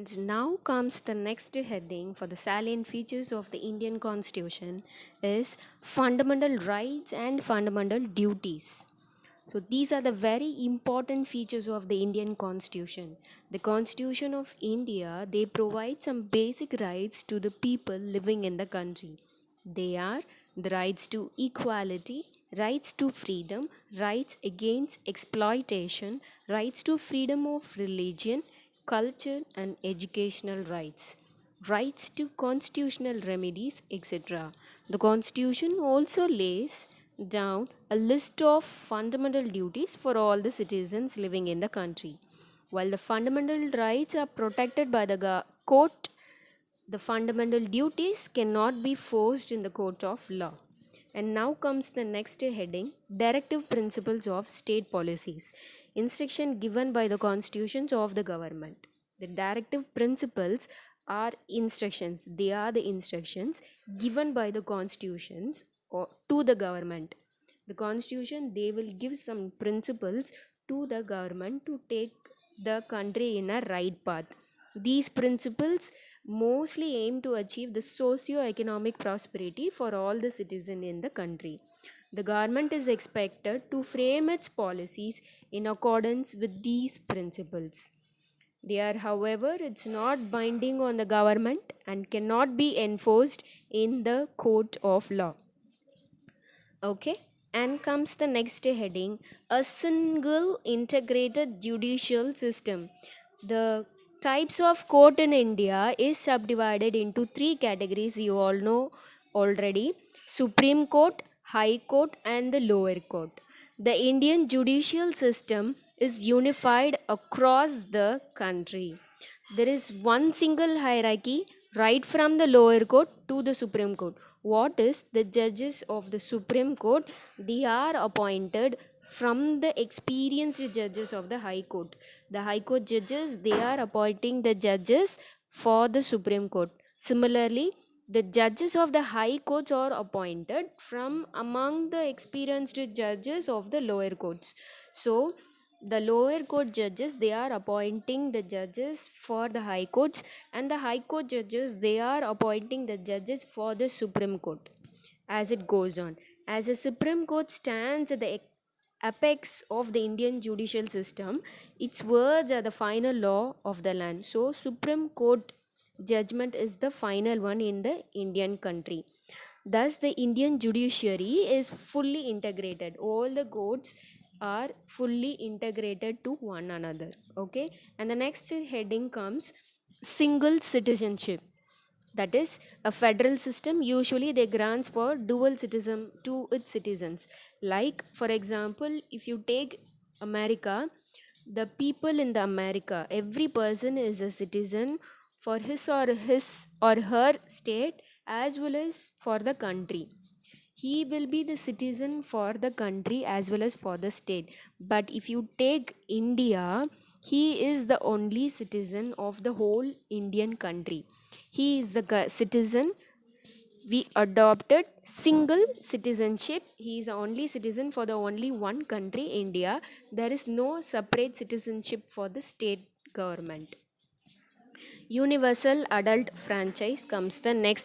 And now comes the next heading for the salient features of the Indian Constitution is fundamental rights and fundamental duties. So these are the very important features of the Indian Constitution. The Constitution of India, they provide some basic rights to the people living in the country. They are the rights to equality, rights to freedom, rights against exploitation, rights to freedom of religion, culture and educational rights, rights to constitutional remedies, etc. The Constitution also lays down a list of fundamental duties for all the citizens living in the country. While the fundamental rights are protected by the court, the fundamental duties cannot be forced in the court of law. And now comes the next heading, Directive Principles of State Policies. Instruction given by the constitutions of the government. The directive principles are instructions. They are the instructions given by the constitutions or to the government. The constitution, they will give some principles to the government to take the country in a right path. These principles mostly aim to achieve the socio-economic prosperity for all the citizens in the country. The government is expected to frame its policies in accordance with these principles. They are, however, it's not binding on the government and cannot be enforced in the court of law. Okay, and comes the next heading, a single integrated judicial system. The types of court in India is subdivided into three categories, you all know already: Supreme Court, High Court, and the Lower Court. The Indian judicial system is unified across the country. There is one single hierarchy right from the lower court to the Supreme Court. What is the judges of the Supreme Court? They are appointed from the experienced judges of the High Court. The High Court judges, they are appointing the judges for the Supreme Court. Similarly, the judges of the High Courts are appointed from among the experienced judges of the lower courts. So, the lower court judges, they are appointing the judges for the high courts, and the high court judges, they are appointing the judges for the Supreme Court. As it goes on, as the Supreme Court stands at the apex of the Indian judicial system, its words are the final law of the land. So Supreme Court judgment is the final one in the Indian country. Thus the Indian judiciary is fully integrated. All the courts are fully integrated to one another. Okay, and the next heading comes single citizenship. That is, a federal system usually they grants for dual citizen to its citizens. Like for example, if you take America, the people in the America, every person is a citizen for his or her state as well as for the country. He will be the citizen for the country as well as for the state. But if you take India, he is the only citizen of the whole Indian country. He is the citizen. We adopted single citizenship. He is the only citizen for the only one country, India. There is no separate citizenship for the state government. Universal adult franchise comes the next